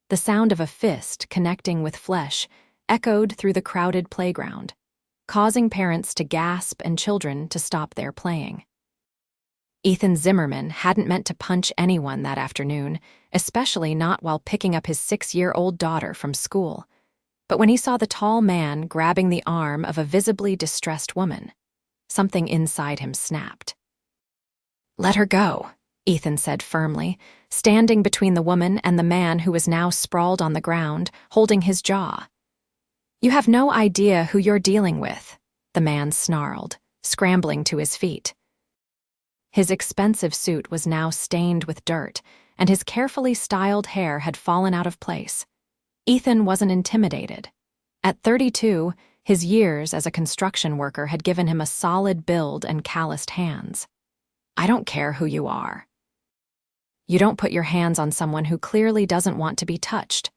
The sound of a fist connecting with flesh echoed through the crowded playground, causing parents to gasp and children to stop their playing. Ethan Zimmerman hadn't meant to punch anyone that afternoon, especially not while picking up his 6-year-old daughter from school. But when he saw the tall man grabbing the arm of a visibly distressed woman, something inside him snapped. "Let her go," Ethan said firmly, standing between the woman and the man who was now sprawled on the ground, holding his jaw. "You have no idea who you're dealing with," the man snarled, scrambling to his feet. His expensive suit was now stained with dirt, and his carefully styled hair had fallen out of place. Ethan wasn't intimidated. At 32, his years as a construction worker had given him a solid build and calloused hands. "I don't care who you are. You don't put your hands on someone who clearly doesn't want to be touched."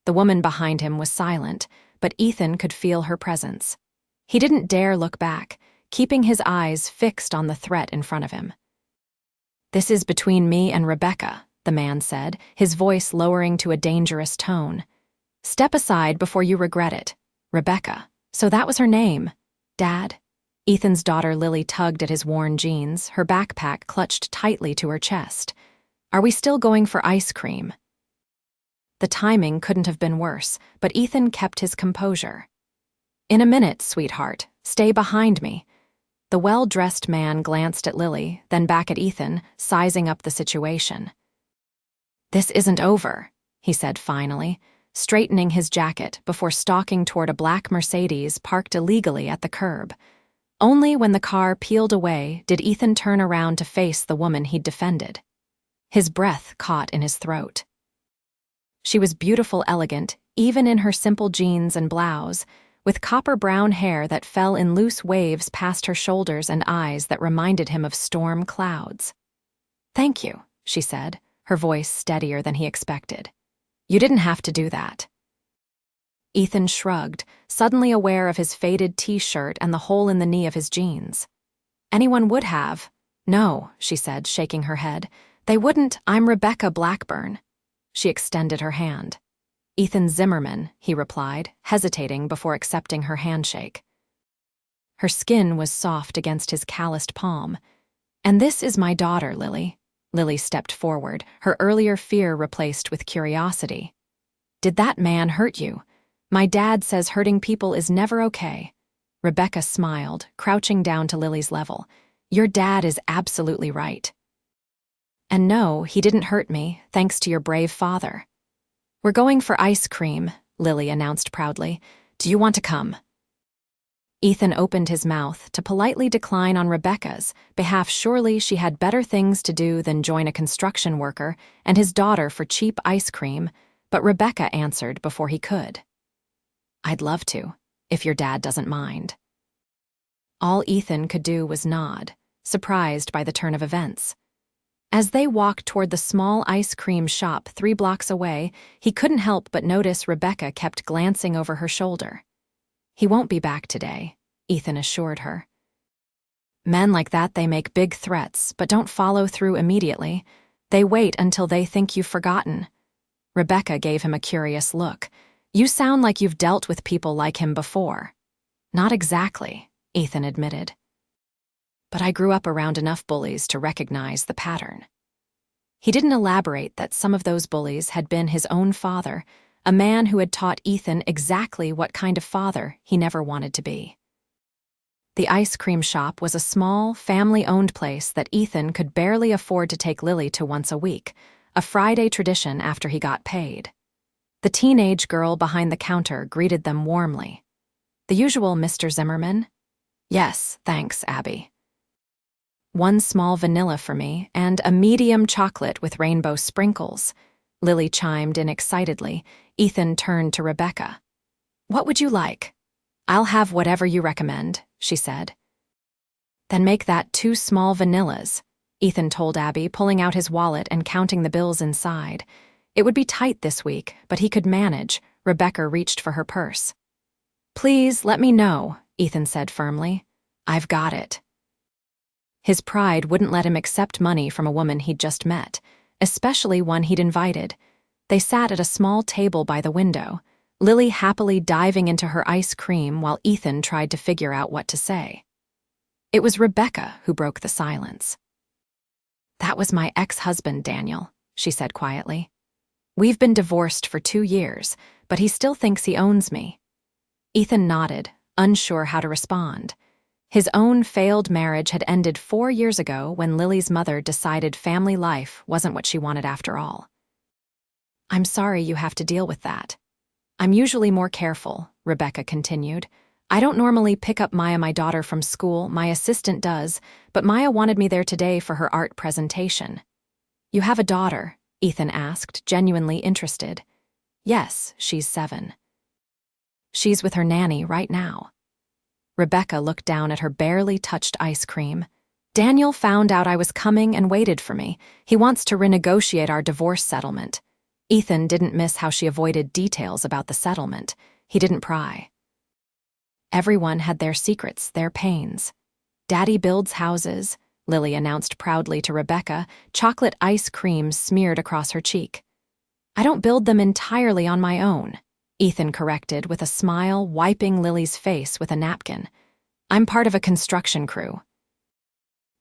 The woman behind him was silent, but Ethan could feel her presence. He didn't dare look back, keeping his eyes fixed on the threat in front of him. "This is between me and Rebecca," the man said, his voice lowering to a dangerous tone. "Step aside before you regret it. Rebecca. So that was her name. Dad?" Ethan's daughter Lily tugged at his worn jeans, her backpack clutched tightly to her chest. "Are we still going for ice cream?" The timing couldn't have been worse, but Ethan kept his composure. "In a minute, sweetheart. Stay behind me." The well-dressed man glanced at Lily, then back at Ethan, sizing up the situation. "This isn't over," he said finally, straightening his jacket before stalking toward a black Mercedes parked illegally at the curb. Only when the car peeled away did Ethan turn around to face the woman he'd defended. His breath caught in his throat. She was beautiful, elegant, even in her simple jeans and blouse, with copper-brown hair that fell in loose waves past her shoulders and eyes that reminded him of storm clouds. "Thank you," she said, her voice steadier than he expected. "You didn't have to do that." Ethan shrugged, suddenly aware of his faded t-shirt and the hole in the knee of his jeans. "Anyone would have." "No," she said, shaking her head. "They wouldn't. I'm Rebecca Blackburn." She extended her hand. "Ethan Zimmerman," he replied, hesitating before accepting her handshake. Her skin was soft against his calloused palm. "And this is my daughter, Lily." Lily stepped forward, her earlier fear replaced with curiosity. "Did that man hurt you? My dad says hurting people is never okay." Rebecca smiled, crouching down to Lily's level. "Your dad is absolutely right." "And no, he didn't hurt me, thanks to your brave father." "We're going for ice cream," Lily announced proudly. "Do you want to come?" Ethan opened his mouth to politely decline on Rebecca's behalf. Surely she had better things to do than join a construction worker and his daughter for cheap ice cream, but Rebecca answered before he could. "I'd love to, if your dad doesn't mind." All Ethan could do was nod, surprised by the turn of events. As they walked toward the small ice cream shop 3 blocks away, he couldn't help but notice Rebecca kept glancing over her shoulder. "He won't be back today," Ethan assured her. "Men like that, they make big threats, but don't follow through immediately. They wait until they think you've forgotten." Rebecca gave him a curious look. "You sound like you've dealt with people like him before." "Not exactly," Ethan admitted. "But I grew up around enough bullies to recognize the pattern." He didn't elaborate that some of those bullies had been his own father, a man who had taught Ethan exactly what kind of father he never wanted to be. The ice cream shop was a small, family-owned place that Ethan could barely afford to take Lily to once a week, a Friday tradition after he got paid. The teenage girl behind the counter greeted them warmly. "The usual Mr. Zimmerman?" "Yes, thanks, Abby." "1 small vanilla for me, and a medium chocolate with rainbow sprinkles," Lily chimed in excitedly. Ethan turned to Rebecca. "What would you like?" "I'll have whatever you recommend," she said. "Then make that 2 small vanillas," Ethan told Abby, pulling out his wallet and counting the bills inside. It would be tight this week, but he could manage. Rebecca reached for her purse. "Please, let me know," Ethan said firmly. "I've got it." His pride wouldn't let him accept money from a woman he'd just met, especially one he'd invited. They sat at a small table by the window, Lily happily diving into her ice cream while Ethan tried to figure out what to say. It was Rebecca who broke the silence. "That was my ex-husband, Daniel," she said quietly. "We've been divorced for 2 years, but he still thinks he owns me." Ethan nodded, unsure how to respond. His own failed marriage had ended 4 years ago when Lily's mother decided family life wasn't what she wanted after all. "I'm sorry you have to deal with that. I'm usually more careful," Rebecca continued. "I don't normally pick up Maya, my daughter, from school. My assistant does, but Maya wanted me there today for her art presentation." "You have a daughter?" Ethan asked, genuinely interested. "Yes, she's 7. She's with her nanny right now." Rebecca looked down at her barely touched ice cream. "Daniel found out I was coming and waited for me. He wants to renegotiate our divorce settlement." Ethan didn't miss how she avoided details about the settlement. He didn't pry. Everyone had their secrets, their pains. "Daddy builds houses," Lily announced proudly to Rebecca, chocolate ice cream smeared across her cheek. "I don't build them entirely on my own," Ethan corrected with a smile, wiping Lily's face with a napkin. "I'm part of a construction crew."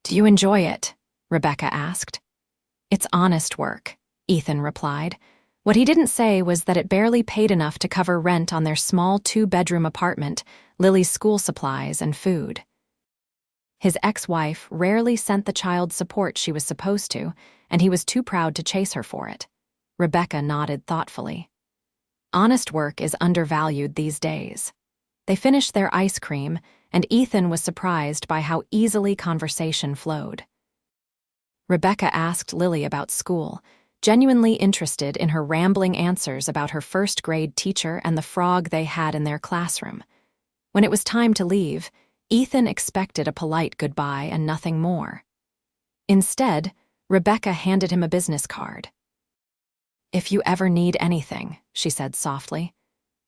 "Do you enjoy it?" Rebecca asked. "It's honest work," Ethan replied. What he didn't say was that it barely paid enough to cover rent on their small 2-bedroom apartment, Lily's school supplies, and food. His ex-wife rarely sent the child support she was supposed to, and he was too proud to chase her for it. Rebecca nodded thoughtfully. Honest work is undervalued these days. They finished their ice cream, and Ethan was surprised by how easily conversation flowed. Rebecca asked Lily about school, genuinely interested in her rambling answers about her first-grade teacher and the frog they had in their classroom. When it was time to leave, Ethan expected a polite goodbye and nothing more. Instead, Rebecca handed him a business card. "If you ever need anything," she said softly,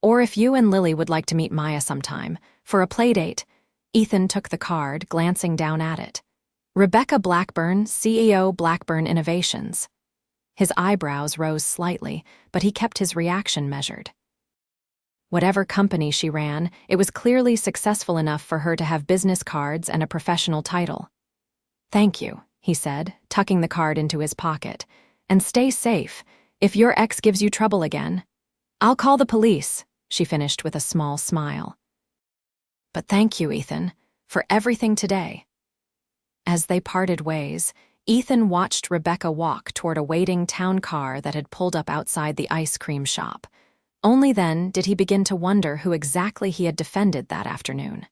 "or if you and Lily would like to meet Maya sometime, for a playdate." Ethan took the card, glancing down at it. "Rebecca Blackburn, CEO, Blackburn Innovations." His eyebrows rose slightly, but he kept his reaction measured. Whatever company she ran, it was clearly successful enough for her to have business cards and a professional title. "Thank you," he said, tucking the card into his pocket. "And stay safe. If your ex gives you trouble again." "I'll call the police," she finished with a small smile. "But thank you, Ethan, for everything today." As they parted ways, Ethan watched Rebecca walk toward a waiting town car that had pulled up outside the ice cream shop. Only then did he begin to wonder who exactly he had defended that afternoon.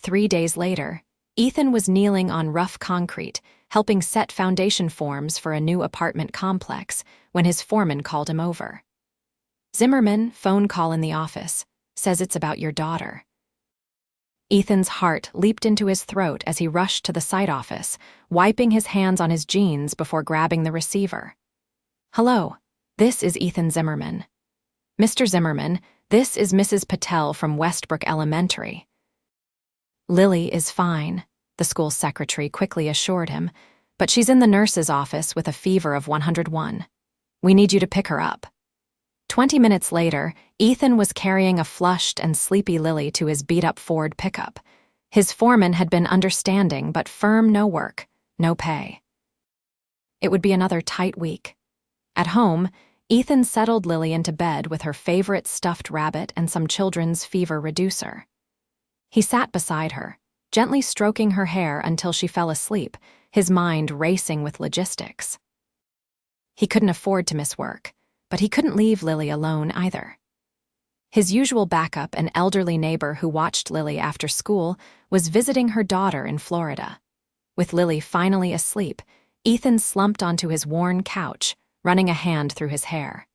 3 days later, Ethan was kneeling on rough concrete, helping set foundation forms for a new apartment complex, when his foreman called him over. "Zimmerman, phone call in the office. Says it's about your daughter." Ethan's heart leaped into his throat as he rushed to the site office, wiping his hands on his jeans before grabbing the receiver. "Hello, this is Ethan Zimmerman." "Mr. Zimmerman, this is Mrs. Patel from Westbrook Elementary." "Lily is fine," the school secretary quickly assured him, "but she's in the nurse's office with a fever of 101. We need you to pick her up." 20 minutes later, Ethan was carrying a flushed and sleepy Lily to his beat-up Ford pickup. His foreman had been understanding but firm: no work, no pay. It would be another tight week. At home, Ethan settled Lily into bed with her favorite stuffed rabbit and some children's fever reducer. He sat beside her, gently stroking her hair until she fell asleep, his mind racing with logistics. He couldn't afford to miss work, but he couldn't leave Lily alone either. His usual backup, an elderly neighbor who watched Lily after school, was visiting her daughter in Florida. With Lily finally asleep, Ethan slumped onto his worn couch, running a hand through his hair.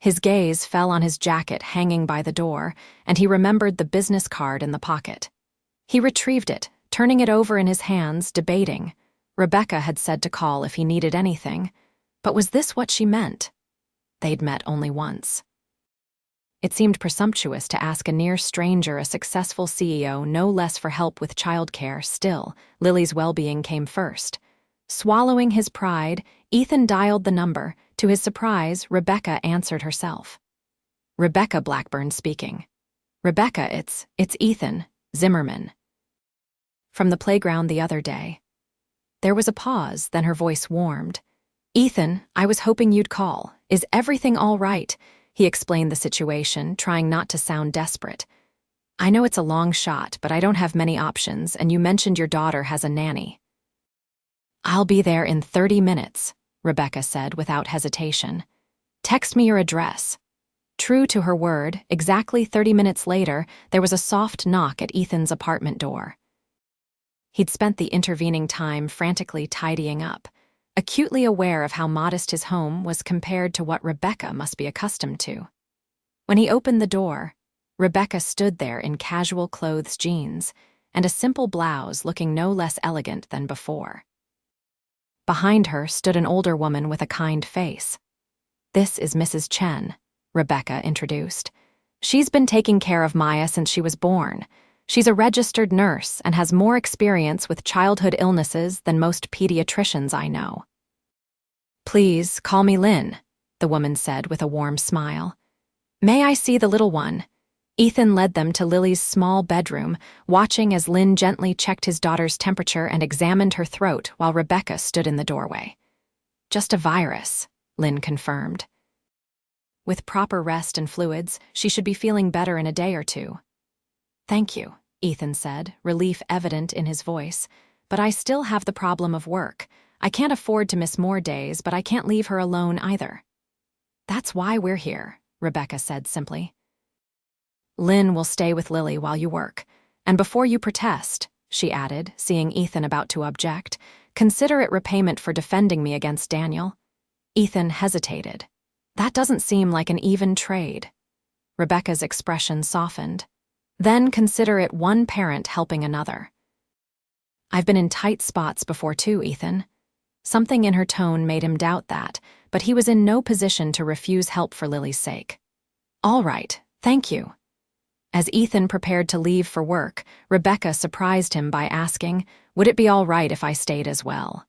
His gaze fell on his jacket hanging by the door, and he remembered the business card in the pocket. He retrieved it, turning it over in his hands, debating. Rebecca had said to call if he needed anything, but was this what she meant? They'd met only once. It seemed presumptuous to ask a near stranger, a successful CEO, no less for help with childcare. Still, Lily's well-being came first. Swallowing his pride, Ethan dialed the number, To his surprise, Rebecca answered herself. Rebecca Blackburn speaking. Rebecca, it's Ethan, Zimmerman. From the playground the other day. There was a pause, then her voice warmed. Ethan, I was hoping you'd call. Is everything all right? He explained the situation, trying not to sound desperate. I know it's a long shot, but I don't have many options, and you mentioned your daughter has a nanny. I'll be there in 30 minutes, Rebecca said without hesitation. Text me your address. True to her word, exactly 30 minutes later, there was a soft knock at Ethan's apartment door. He'd spent the intervening time frantically tidying up, acutely aware of how modest his home was compared to what Rebecca must be accustomed to. When he opened the door, Rebecca stood there in casual clothes jeans and a simple blouse looking no less elegant than before. Behind her stood an older woman with a kind face. This is Mrs. Chen, Rebecca introduced. She's been taking care of Maya since she was born. She's a registered nurse and has more experience with childhood illnesses than most pediatricians I know. Please call me Lynn, the woman said with a warm smile. May I see the little one? Ethan led them to Lily's small bedroom, watching as Lynn gently checked his daughter's temperature and examined her throat while Rebecca stood in the doorway. Just a virus, Lynn confirmed. With proper rest and fluids, she should be feeling better in a day or two. Thank you, Ethan said, relief evident in his voice. But I still have the problem of work. I can't afford to miss more days, but I can't leave her alone either. That's why we're here, Rebecca said simply. Lynn will stay with Lily while you work. And before you protest, she added, seeing Ethan about to object, consider it repayment for defending me against Daniel. Ethan hesitated. That doesn't seem like an even trade. Rebecca's expression softened. Then consider it one parent helping another. I've been in tight spots before too, Ethan. Something in her tone made him doubt that, but he was in no position to refuse help for Lily's sake. All right, thank you. As Ethan prepared to leave for work, Rebecca surprised him by asking, would it be all right if I stayed as well?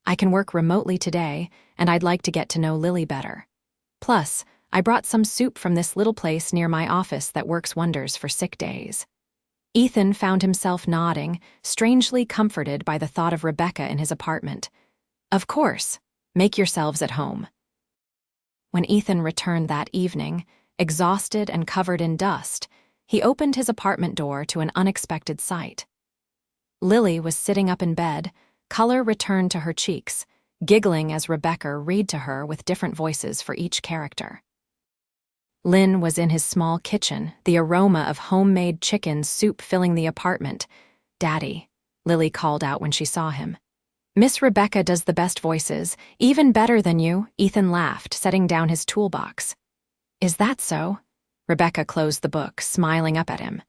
I can work remotely today, and I'd like to get to know Lily better. Plus, I brought some soup from this little place near my office that works wonders for sick days. Ethan found himself nodding, strangely comforted by the thought of Rebecca in his apartment. Of course, make yourselves at home. When Ethan returned that evening, exhausted and covered in dust, he opened his apartment door to an unexpected sight. Lily was sitting up in bed, color returned to her cheeks, giggling as Rebecca read to her with different voices for each character. Lynn was in his small kitchen, the aroma of homemade chicken soup filling the apartment. Daddy, Lily called out when she saw him. Miss Rebecca does the best voices, even better than you, Ethan laughed, setting down his toolbox. Is that so? Rebecca closed the book, smiling up at him.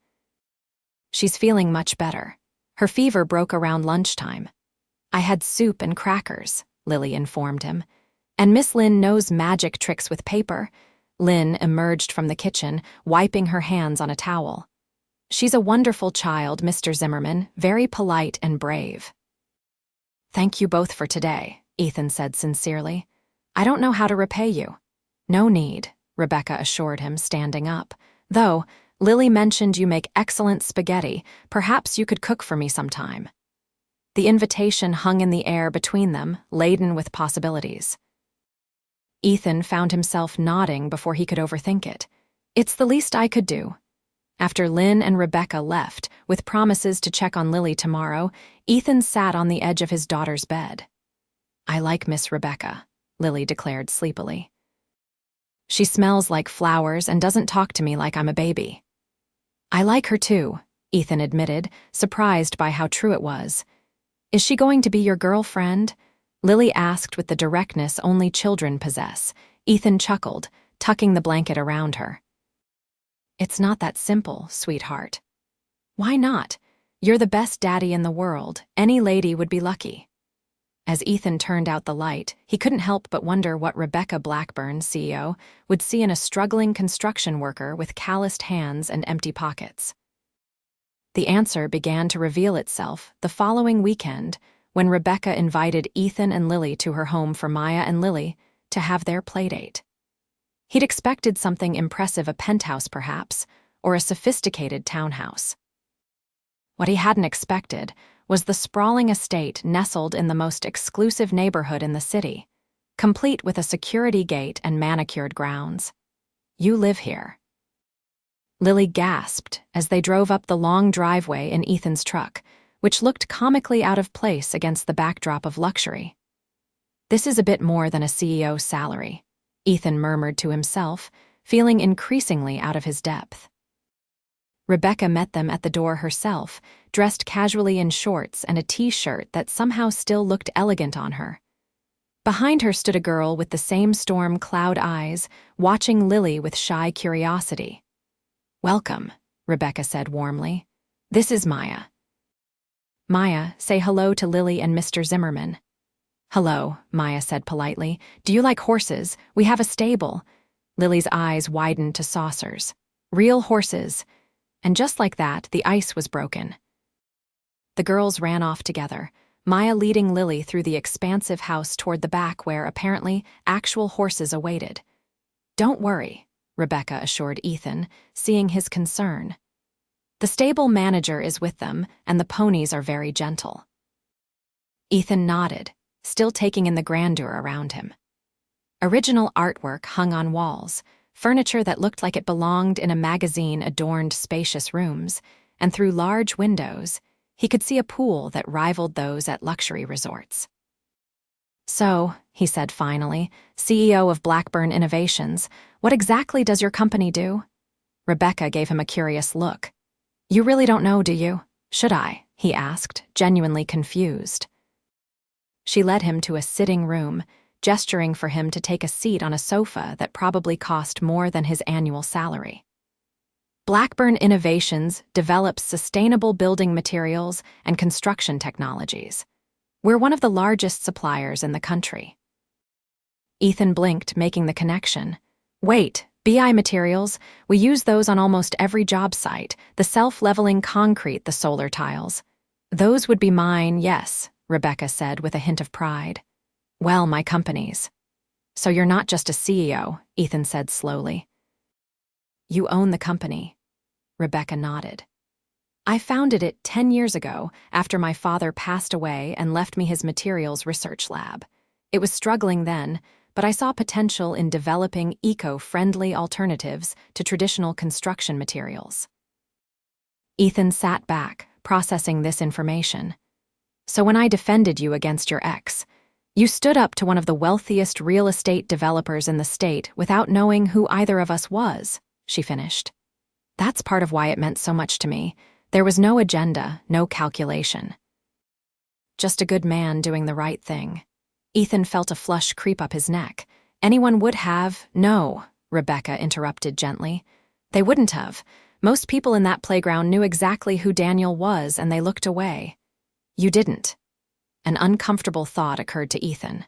She's feeling much better. Her fever broke around lunchtime. I had soup and crackers, Lily informed him. And Miss Lynn knows magic tricks with paper. Lynn emerged from the kitchen, wiping her hands on a towel. She's a wonderful child, Mr. Zimmerman, very polite and brave. Thank you both for today, Ethan said sincerely. I don't know how to repay you. No need, Rebecca assured him, standing up. Though, Lily mentioned you make excellent spaghetti. Perhaps you could cook for me sometime. The invitation hung in the air between them, laden with possibilities. Ethan found himself nodding before he could overthink it. It's the least I could do. After Lynn and Rebecca left, with promises to check on Lily tomorrow, Ethan sat on the edge of his daughter's bed. I like Miss Rebecca, Lily declared sleepily. She smells like flowers and doesn't talk to me like I'm a baby. I like her too, Ethan admitted, surprised by how true it was. Is she going to be your girlfriend? Lily asked with the directness only children possess. Ethan chuckled, tucking the blanket around her. It's not that simple, sweetheart. Why not? You're the best daddy in the world. Any lady would be lucky. As Ethan turned out the light, he couldn't help but wonder what Rebecca Blackburn, CEO, would see in a struggling construction worker with calloused hands and empty pockets. The answer began to reveal itself the following weekend when Rebecca invited Ethan and Lily to her home for Maya and Lily to have their playdate. He'd expected something impressive, a penthouse perhaps, or a sophisticated townhouse. What he hadn't expected was the sprawling estate nestled in the most exclusive neighborhood in the city, complete with a security gate and manicured grounds. "You live here." Lily gasped as they drove up the long driveway in Ethan's truck, which looked comically out of place against the backdrop of luxury. "This is a bit more than a CEO's salary," Ethan murmured to himself, feeling increasingly out of his depth. Rebecca met them at the door herself, dressed casually in shorts and a t-shirt that somehow still looked elegant on her. Behind her stood a girl with the same storm cloud eyes, watching Lily with shy curiosity. "Welcome," Rebecca said warmly. "This is Maya." "Maya, say hello to Lily and Mr. Zimmerman." "Hello," Maya said politely. "Do you like horses? We have a stable." Lily's eyes widened to saucers. "Real horses." And just like that, the ice was broken. The girls ran off together, Maya leading Lily through the expansive house toward the back where, apparently, actual horses awaited. "Don't worry," Rebecca assured Ethan, seeing his concern. "The stable manager is with them, and the ponies are very gentle." Ethan nodded, still taking in the grandeur around him. Original artwork hung on walls, furniture that looked like it belonged in a magazine adorned spacious rooms, and through large windows, he could see a pool that rivaled those at luxury resorts. "So," he said finally, "CEO of Blackburn Innovations, what exactly does your company do?" Rebecca gave him a curious look. "You really don't know, do you? Should I?" he asked, genuinely confused. She led him to a sitting room, gesturing for him to take a seat on a sofa that probably cost more than his annual salary. Blackburn Innovations develops sustainable building materials and construction technologies. We're one of the largest suppliers in the country. Ethan blinked, making the connection. "Wait, BI materials? We use those on almost every job site, the self-leveling concrete, the solar tiles." "Those would be mine, yes," Rebecca said with a hint of pride. "Well, my company's." "So you're not just a CEO," Ethan said slowly. "You own the company." Rebecca nodded. "I founded it 10 years ago after my father passed away and left me his materials research lab. It was struggling then, but I saw potential in developing eco-friendly alternatives to traditional construction materials." Ethan sat back, processing this information. "So when I defended you against your ex, you stood up to one of the wealthiest real estate developers in the state without knowing who either of us was," she finished. "That's part of why it meant so much to me. There was no agenda, no calculation. Just a good man doing the right thing." Ethan felt a flush creep up his neck. "Anyone would have—" "No," Rebecca interrupted gently. "They wouldn't have. Most people in that playground knew exactly who Daniel was, and they looked away. You didn't." An uncomfortable thought occurred to Ethan.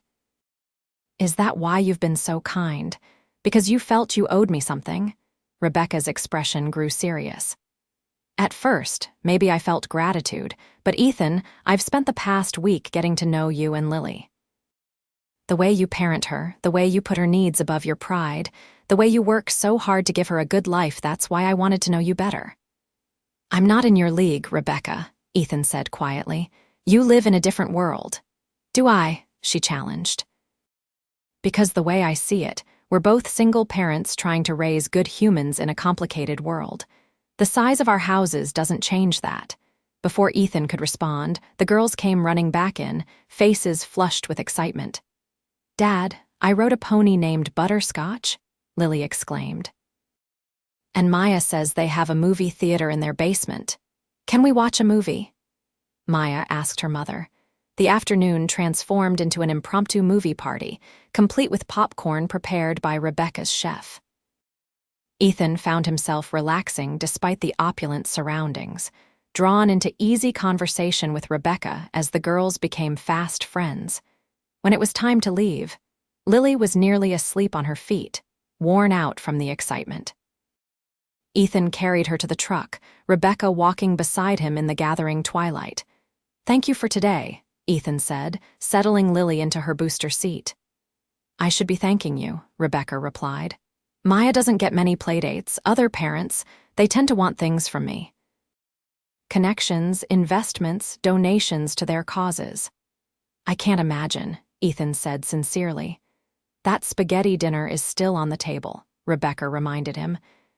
"Is that why you've been so kind? Because you felt you owed me something?" Rebecca's expression grew serious. "At first, maybe I felt gratitude, but Ethan, I've spent the past week getting to know you and Lily. The way you parent her, the way you put her needs above your pride, the way you work so hard to give her a good life, that's why I wanted to know you better." "I'm not in your league, Rebecca," Ethan said quietly. "You live in a different world." "Do I?" she challenged. "Because the way I see it, we're both single parents trying to raise good humans in a complicated world. The size of our houses doesn't change that." Before Ethan could respond, the girls came running back in, faces flushed with excitement. "Dad, I rode a pony named Butterscotch," Lily exclaimed. "And Maya says they have a movie theater in their basement. Can we watch a movie?" Maya asked her mother. The afternoon transformed into an impromptu movie party, complete with popcorn prepared by Rebecca's chef. Ethan found himself relaxing despite the opulent surroundings, drawn into easy conversation with Rebecca as the girls became fast friends. When it was time to leave, Lily was nearly asleep on her feet, worn out from the excitement. Ethan carried her to the truck, Rebecca walking beside him in the gathering twilight. "Thank you for today," Ethan said, settling Lily into her booster seat. I should be thanking you, Rebecca replied. Maya doesn't get many playdates. Other parents, they tend to want things from me. Connections, investments, donations to their causes. I can't imagine, Ethan said sincerely. That spaghetti dinner is still on the table, Rebecca reminded him.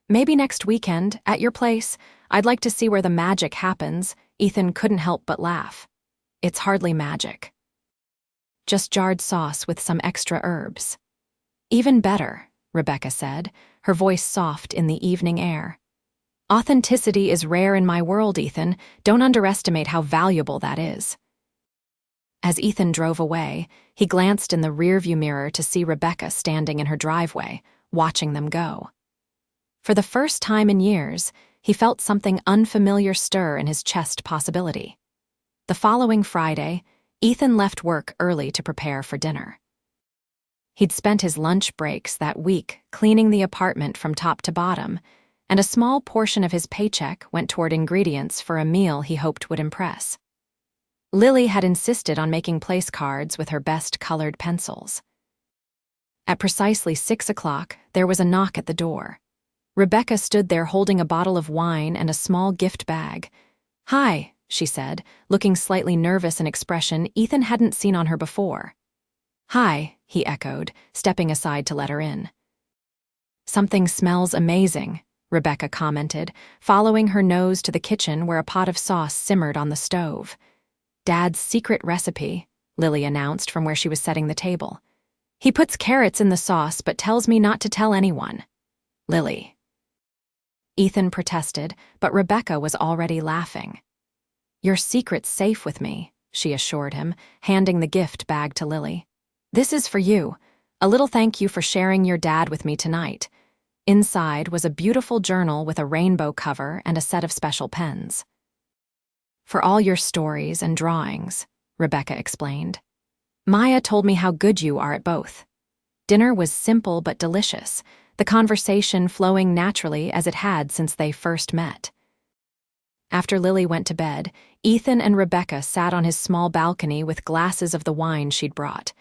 Maybe next weekend, at your place. I'd like to see where the magic happens. Ethan couldn't help but laugh. It's hardly magic. Just jarred sauce with some extra herbs. Even better, Rebecca said, her voice soft in the evening air. Authenticity is rare in my world, Ethan. Don't underestimate how valuable that is. As Ethan drove away, he glanced in the rearview mirror to see Rebecca standing in her driveway, watching them go. For the first time in years, he felt something unfamiliar stir in his chest possibility. The following Friday, Ethan left work early to prepare for dinner. He'd spent his lunch breaks that week cleaning the apartment from top to bottom, and a small portion of his paycheck went toward ingredients for a meal he hoped would impress. Lily had insisted on making place cards with her best colored pencils. At precisely 6 o'clock, there was a knock at the door. Rebecca stood there holding a bottle of wine and a small gift bag. "Hi," she said, looking slightly nervous in expression Ethan hadn't seen on her before. "Hi," he echoed, stepping aside to let her in. "Something smells amazing," Rebecca commented, following her nose to the kitchen where a pot of sauce simmered on the stove. "Dad's secret recipe," Lily announced from where she was setting the table. "He puts carrots in the sauce but tells me not to tell anyone." Lily. Ethan protested, but Rebecca was already laughing. "Your secret's safe with me," she assured him, handing the gift bag to Lily. "This is for you. A little thank you for sharing your dad with me tonight." Inside was a beautiful journal with a rainbow cover and a set of special pens. "For all your stories and drawings," Rebecca explained. "Maya told me how good you are at both." Dinner was simple but delicious, the conversation flowing naturally as it had since they first met. After Lily went to bed, Ethan and Rebecca sat on his small balcony with glasses of the wine she'd brought.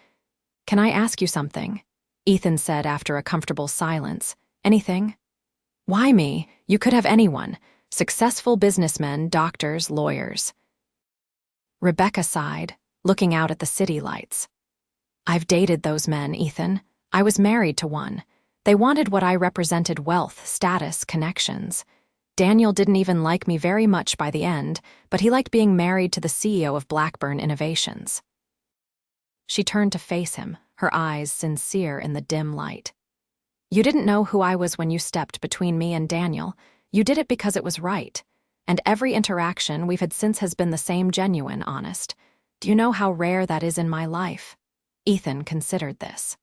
"Can I ask you something?" Ethan said after a comfortable silence. "Anything?" "Why me? You could have anyone. Successful businessmen, doctors, lawyers." Rebecca sighed, looking out at the city lights. "I've dated those men, Ethan. I was married to one. They wanted what I represented: wealth, status, connections. Daniel didn't even like me very much by the end, but he liked being married to the CEO of Blackburn Innovations." She turned to face him, her eyes sincere in the dim light. "You didn't know who I was when you stepped between me and Daniel. You did it because it was right. And every interaction we've had since has been the same: genuine, honest. Do you know how rare that is in my life?" Ethan considered this.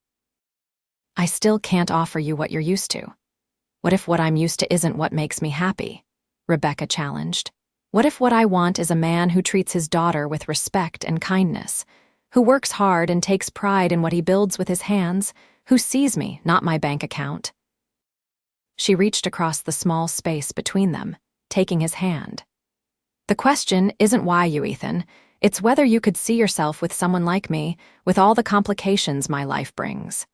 "I still can't offer you what you're used to." "What if what I'm used to isn't what makes me happy?" Rebecca challenged. "What if what I want is a man who treats his daughter with respect and kindness, who works hard and takes pride in what he builds with his hands, who sees me, not my bank account?" She reached across the small space between them, taking his hand. "The question isn't why you, Ethan. It's whether you could see yourself with someone like me, with all the complications my life brings."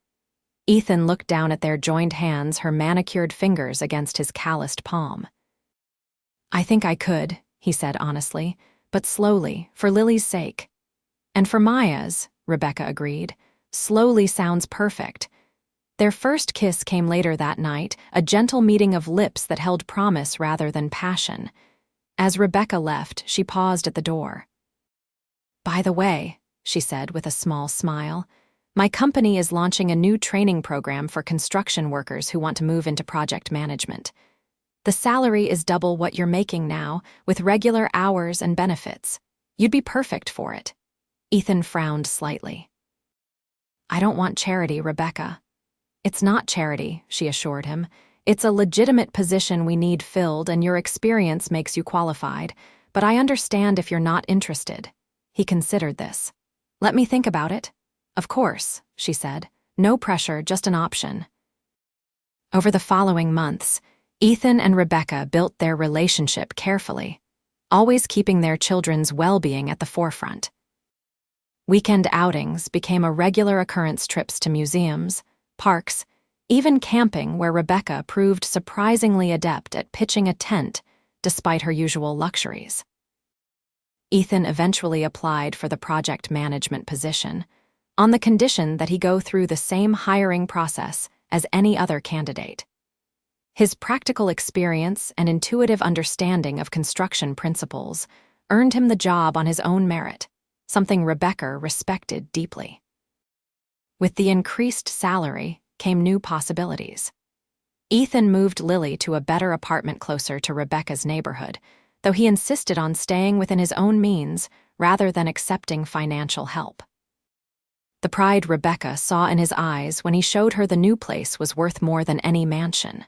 Ethan looked down at their joined hands, her manicured fingers against his calloused palm. "I think I could," he said honestly, "but slowly, for Lily's sake." "And for Maya's," Rebecca agreed. "Slowly sounds perfect." Their first kiss came later that night, a gentle meeting of lips that held promise rather than passion. As Rebecca left, she paused at the door. "By the way," she said with a small smile, "my company is launching a new training program for construction workers who want to move into project management. The salary is double what you're making now, with regular hours and benefits. You'd be perfect for it." Ethan frowned slightly. "I don't want charity, Rebecca." "It's not charity," she assured him. "It's a legitimate position we need filled, and your experience makes you qualified, but I understand if you're not interested." He considered this. "Let me think about it." "Of course," she said. "No pressure, just an option." Over the following months, Ethan and Rebecca built their relationship carefully, always keeping their children's well-being at the forefront. Weekend outings became a regular occurrence, trips to museums, parks, even camping, where Rebecca proved surprisingly adept at pitching a tent despite her usual luxuries. Ethan eventually applied for the project management position, on the condition that he go through the same hiring process as any other candidate. His practical experience and intuitive understanding of construction principles earned him the job on his own merit, something Rebecca respected deeply. With the increased salary came new possibilities. Ethan moved Lily to a better apartment closer to Rebecca's neighborhood, though he insisted on staying within his own means rather than accepting financial help. The pride Rebecca saw in his eyes when he showed her the new place was worth more than any mansion.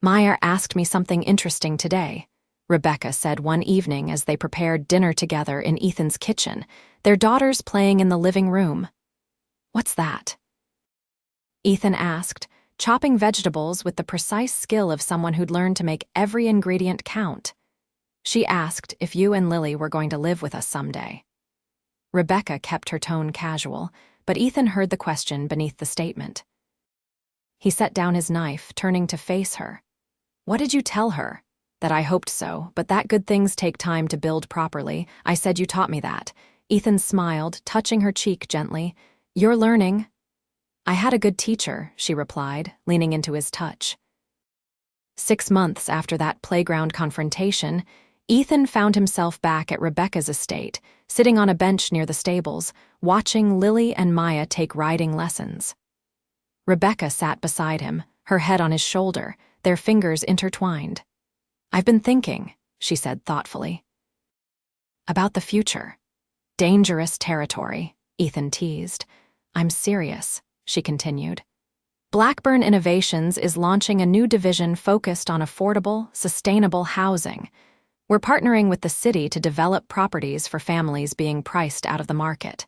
"Maya asked me something interesting today," Rebecca said one evening as they prepared dinner together in Ethan's kitchen, their daughters playing in the living room. "What's that?" Ethan asked, chopping vegetables with the precise skill of someone who'd learned to make every ingredient count. "She asked if you and Lily were going to live with us someday." Rebecca kept her tone casual, but Ethan heard the question beneath the statement. He set down his knife, turning to face her. "What did you tell her?" "That I hoped so, but that good things take time to build properly. I said you taught me that." Ethan smiled, touching her cheek gently. "You're learning." "I had a good teacher," she replied, leaning into his touch. 6 months after that playground confrontation, Ethan found himself back at Rebecca's estate, sitting on a bench near the stables, watching Lily and Maya take riding lessons. Rebecca sat beside him, her head on his shoulder, their fingers intertwined. "I've been thinking," she said thoughtfully. "About the future." "Dangerous territory," Ethan teased. "I'm serious," she continued. "Blackburn Innovations is launching a new division focused on affordable, sustainable housing. We're partnering with the city to develop properties for families being priced out of the market."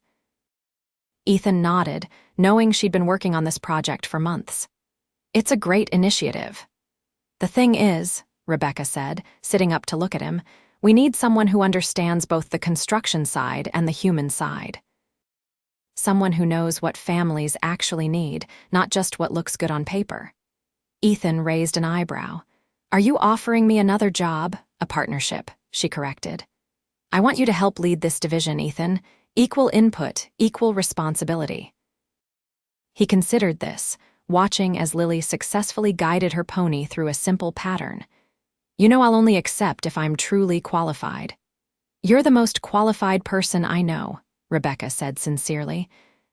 Ethan nodded, knowing she'd been working on this project for months. "It's a great initiative." "The thing is," Rebecca said, sitting up to look at him, "we need someone who understands both the construction side and the human side. Someone who knows what families actually need, not just what looks good on paper." Ethan raised an eyebrow. "Are you offering me another job?" "A partnership," she corrected. "I want you to help lead this division, Ethan. Equal input, equal responsibility." He considered this, watching as Lily successfully guided her pony through a simple pattern. "You know I'll only accept if I'm truly qualified." "You're the most qualified person I know," Rebecca said sincerely,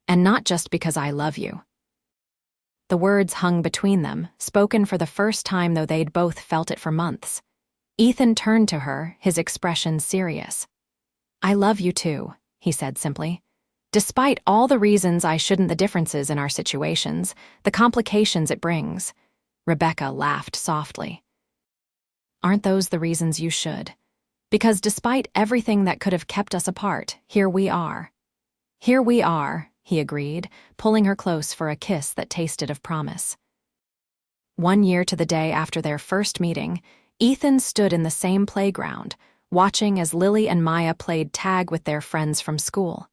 "and not just because I love you." The words hung between them, spoken for the first time though they'd both felt it for months. Ethan turned to her, his expression serious. "I love you too," he said simply. "Despite all the reasons I shouldn't, the differences in our situations, the complications it brings." Rebecca laughed softly. "Aren't those the reasons you should? Because despite everything that could have kept us apart, here we are." "Here we are," he agreed, pulling her close for a kiss that tasted of promise. 1 year to the day after their first meeting, Ethan stood in the same playground, watching as Lily and Maya played tag with their friends from school.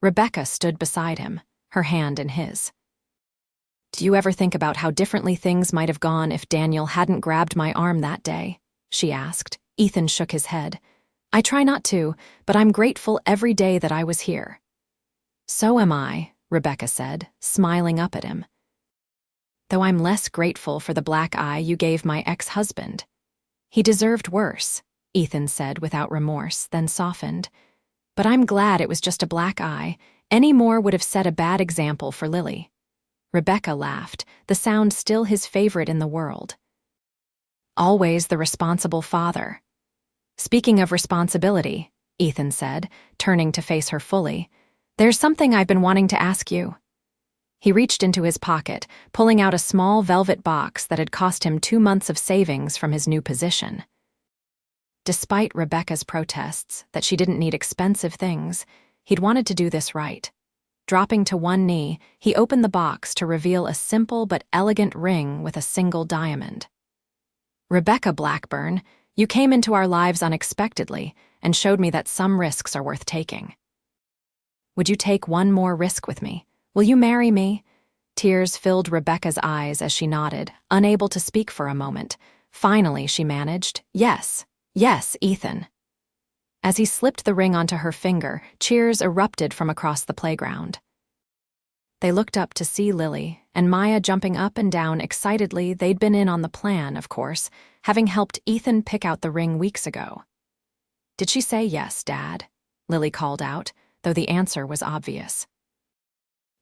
Rebecca stood beside him, her hand in his. "Do you ever think about how differently things might have gone if Daniel hadn't grabbed my arm that day?" she asked. Ethan shook his head. "I try not to, but I'm grateful every day that I was here." "So am I," Rebecca said, smiling up at him. "Though I'm less grateful for the black eye you gave my ex-husband." "He deserved worse," Ethan said without remorse, then softened. "But I'm glad it was just a black eye. Any more would have set a bad example for Lily." Rebecca laughed, the sound still his favorite in the world. "Always the responsible father." "Speaking of responsibility," Ethan said, turning to face her fully, "there's something I've been wanting to ask you." He reached into his pocket, pulling out a small velvet box that had cost him 2 months of savings from his new position. Despite Rebecca's protests that she didn't need expensive things, he'd wanted to do this right. Dropping to one knee, he opened the box to reveal a simple but elegant ring with a single diamond. "Rebecca Blackburn, you came into our lives unexpectedly and showed me that some risks are worth taking." Would you take one more risk with me? Will you marry me? Tears filled Rebecca's eyes as she nodded, unable to speak for a moment. Finally, she managed, "Yes, yes, Ethan." As he slipped the ring onto her finger, cheers erupted from across the playground. They looked up to see Lily and Maya jumping up and down excitedly. They'd been in on the plan, of course, having helped Ethan pick out the ring weeks ago. "Did she say yes, Dad?" Lily called out, though the answer was obvious.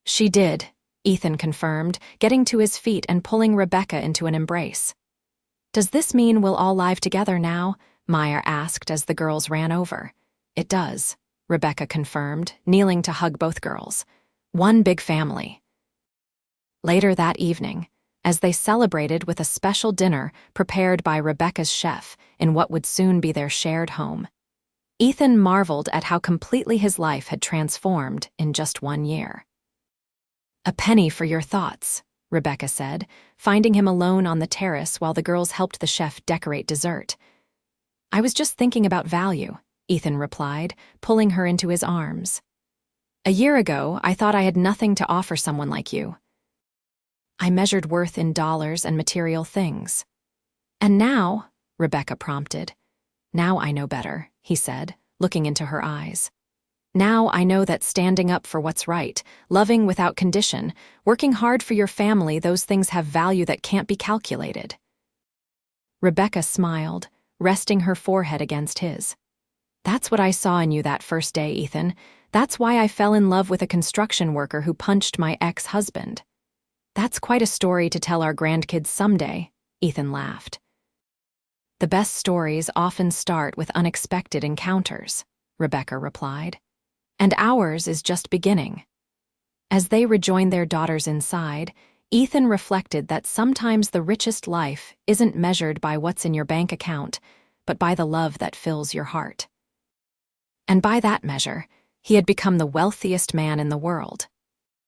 "She did," Ethan confirmed, getting to his feet and pulling Rebecca into an embrace. "Does this mean we'll all live together now?" Maya asked as the girls ran over. "It does," Rebecca confirmed, kneeling to hug both girls. "One big family." Later that evening, as they celebrated with a special dinner prepared by Rebecca's chef in what would soon be their shared home, Ethan marveled at how completely his life had transformed in just 1 year. "A penny for your thoughts," Rebecca said, finding him alone on the terrace while the girls helped the chef decorate dessert. "I was just thinking about value," Ethan replied, pulling her into his arms. "A year ago, I thought I had nothing to offer someone like you. I measured worth in dollars and material things. And now," Rebecca prompted. "Now I know better," he said, looking into her eyes. "Now I know that standing up for what's right, loving without condition, working hard for your family, those things have value that can't be calculated." Rebecca smiled, resting her forehead against his. "That's what I saw in you that first day, Ethan. That's why I fell in love with a construction worker who punched my ex-husband." "That's quite a story to tell our grandkids someday," Ethan laughed. "The best stories often start with unexpected encounters," Rebecca replied. "And ours is just beginning." As they rejoined their daughters inside, Ethan reflected that sometimes the richest life isn't measured by what's in your bank account, but by the love that fills your heart. And by that measure, he had become the wealthiest man in the world.